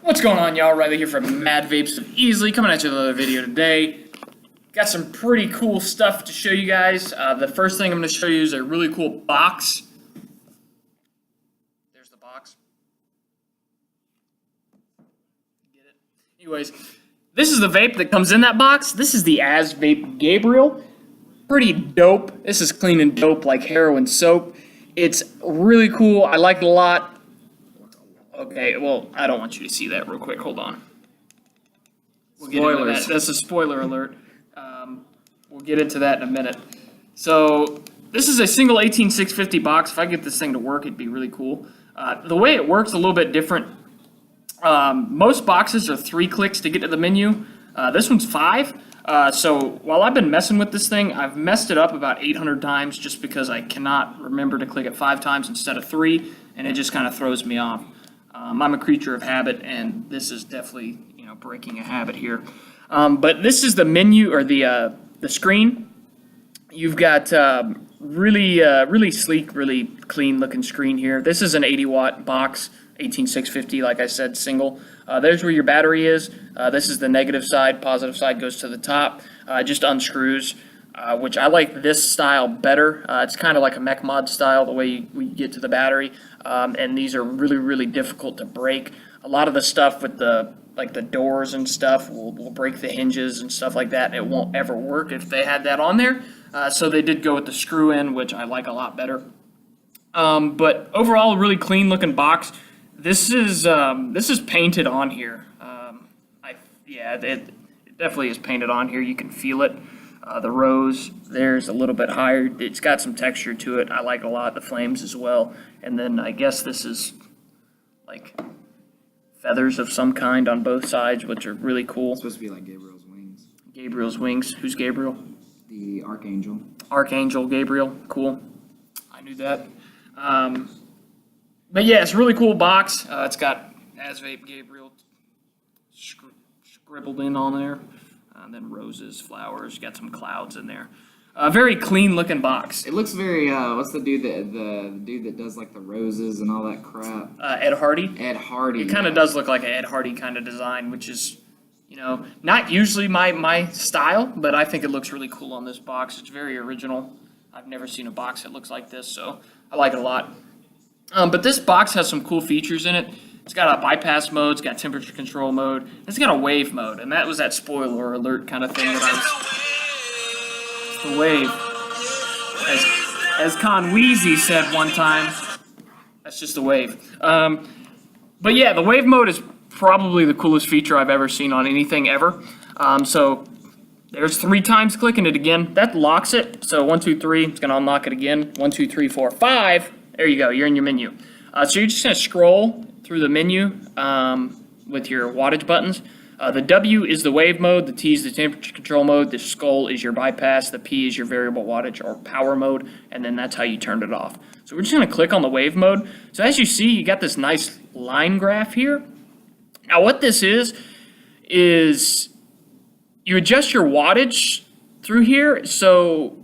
What's going on, y'all? Riley here from Mad Vapes of Easily, coming at you with another video today. Got some pretty cool stuff to show you guys. The first thing I'm going to show you is a really cool box. There's the box. Get it? Anyways, this is the vape that comes in that box. This is the Asvape Gabriel. Pretty dope. This is clean and dope like heroin soap. It's really cool. I like it a lot. Okay, well, I don't want you to see that real quick. Hold on. We'll get into that. That's a spoiler alert. We'll get into that in a minute. So this is a single 18650 box. If I get this thing to work, it'd be really cool. The way it works is a little bit different. Most boxes are 3 clicks to get to the menu. This one's 5. So while I've been messing with this thing, I've messed it up about 800 times just because I cannot remember to click it 5 times instead of 3, and it just kind of throws me off. I'm a creature of habit, and this is definitely, breaking a habit here. But this is the menu, or the screen. You've got really sleek, really clean looking screen here. This is an 80-watt box, 18650, like I said, single. There's where your battery is. This is the negative side. Positive side goes to the top. Just unscrews, which I like this style better. It's kind of like a mech mod style, the way we get to the battery. And these are really difficult to break. A lot of the stuff with the doors and stuff will break the hinges and stuff like that, and it won't ever work if they had that on there. So they did go with the screw in, which I like a lot better. But overall, a really clean looking box. This is painted on here. It definitely is painted on here. You can feel it. The rose there's a little bit higher. It's got some texture to it. I like it a lot. The flames as well. And then I guess this is like feathers of some kind on both sides, which are really cool. It's supposed to be like Gabriel's wings. Gabriel's wings. Who's Gabriel? The Archangel. Archangel Gabriel. Cool. I knew that. But yeah, it's a really cool box. It's got Asvape Gabriel scribbled in on there. And then roses, flowers, got some clouds in there. A very clean looking box. It looks very, what's the dude that does like the roses and all that crap? Ed Hardy. Ed Hardy. It kind of does look like an Ed Hardy kind of design, which is, not usually my style, but I think it looks really cool on this box. It's very original. I've never seen a box that looks like this, so I like it a lot. But this box has some cool features in it. It's got a bypass mode, it's got temperature control mode, it's got a wave mode, and that was that spoiler alert kind of thing that it's the wave. As Conweezy said one time, that's just the wave. But yeah, the wave mode is probably the coolest feature I've ever seen on anything ever. So there's 3 times clicking it again. That locks it. So 1, 2, 3, it's gonna unlock it again. 1, 2, 3, 4, 5. There you go, you're in your menu. So you're just gonna scroll through the menu with your wattage buttons. The W is the wave mode, the T is the temperature control mode, the skull is your bypass, the P is your variable wattage or power mode, and then that's how you turn it off. So we're just going to click on the wave mode. So as you see, you got this nice line graph here. Now what this is you adjust your wattage through here. So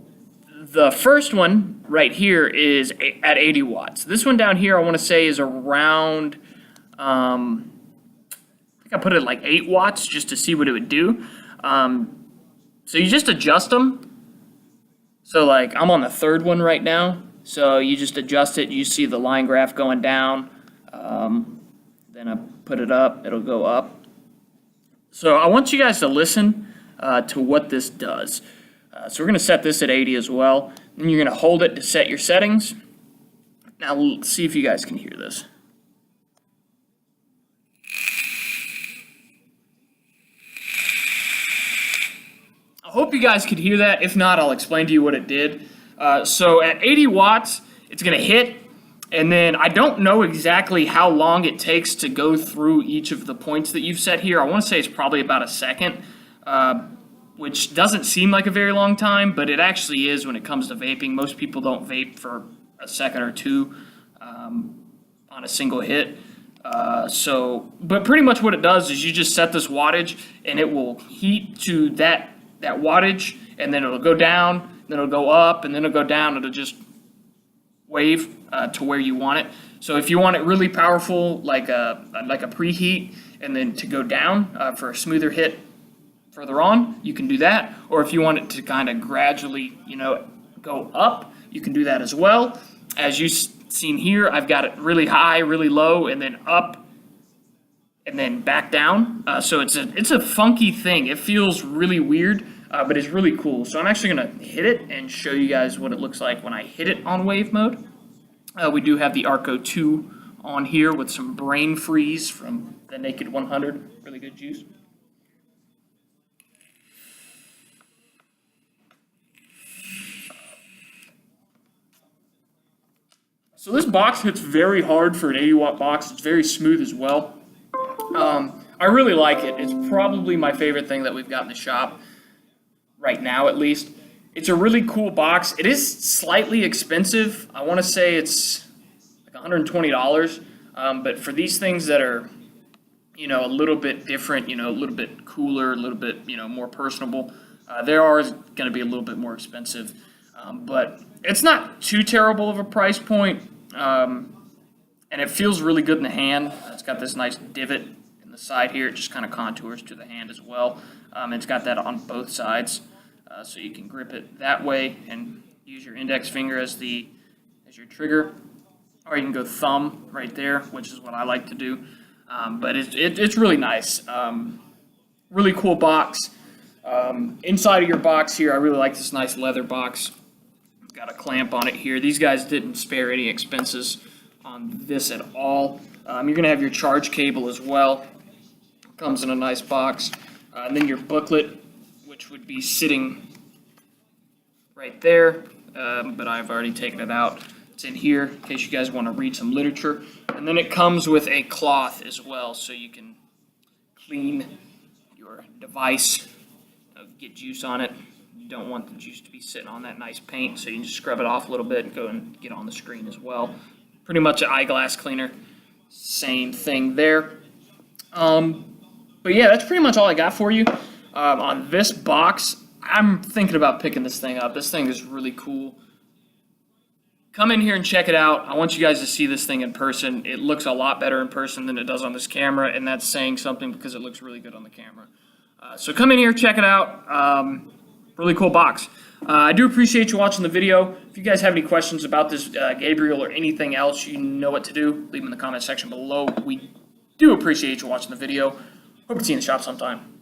the first one right here is at 80 watts. This one down here I want to say is around I think I put it like 8 watts just to see what it would do. So you just adjust them. So like I'm on the 3rd one right now. So you just adjust it. You see the line graph going down. Then I put it up. It'll go up. So I want you guys to listen to what this does. So we're going to set this at 80 as well. And you're going to hold it to set your settings. Now let's see if you guys can hear this. I hope you guys could hear that. If not, I'll explain to you what it did. So at 80 watts, it's going to hit, and then I don't know exactly how long it takes to go through each of the points that you've set here. I want to say it's probably about a second, which doesn't seem like a very long time, but it actually is when it comes to vaping. Most people don't vape for a second or two on a single hit. But pretty much what it does is you just set this wattage, and it will heat to that wattage, and then it'll go down, then it'll go up, and then it'll go down. It'll just wave to where you want it. So if you want it really powerful, like a preheat, and then to go down for a smoother hit further on, you can do that. Or if you want it to kind of gradually, go up, you can do that as well. As you've seen here, I've got it really high, really low, and then up, and then back down. So it's a funky thing. It feels really weird, but it's really cool. So I'm actually gonna hit it and show you guys what it looks like when I hit it on wave mode. We do have the Arco 2 on here with some brain freeze from the Naked 100. Really good juice. So this box hits very hard for an 80-watt box. It's very smooth as well. I really like it. It's probably my favorite thing that we've got in the shop right now, at least. It's a really cool box. It is slightly expensive. I want to say it's like $120. But for these things that are, a little bit different, a little bit cooler, a little bit, more personable, they are going to be a little bit more expensive. But it's not too terrible of a price point. And it feels really good in the hand. It's got this nice divot in the side here. It just kind of contours to the hand as well. It's got that on both sides, so you can grip it that way and use your index finger as your trigger, or you can go thumb right there, which is what I like to do. But it's really nice. Really cool box. Inside of your box here, I really like this nice leather box. Got a clamp on it here. These guys didn't spare any expenses on this at all. You're going to have your charge cable as well. Comes in a nice box. And then your booklet, which would be sitting right there, but I've already taken it out. It's in here in case you guys want to read some literature. And then it comes with a cloth as well, so you can clean your device, get juice on it. You don't want the juice to be sitting on that nice paint, so you can just scrub it off a little bit and go and get on the screen as well. Pretty much an eyeglass cleaner. Same thing there. But yeah, that's pretty much all I got for you on this box. I'm thinking about picking this thing up. This thing is really cool. Come in here and check it out. I want you guys to see this thing in person. It looks a lot better in person than it does on this camera, and that's saying something because it looks really good on the camera. So come in here, check it out. Really cool box. I do appreciate you watching the video. If you guys have any questions about this Gabriel or anything else, you know what to do. Leave them in the comment section below. We do appreciate you watching the video. Hope to see you in the shop sometime.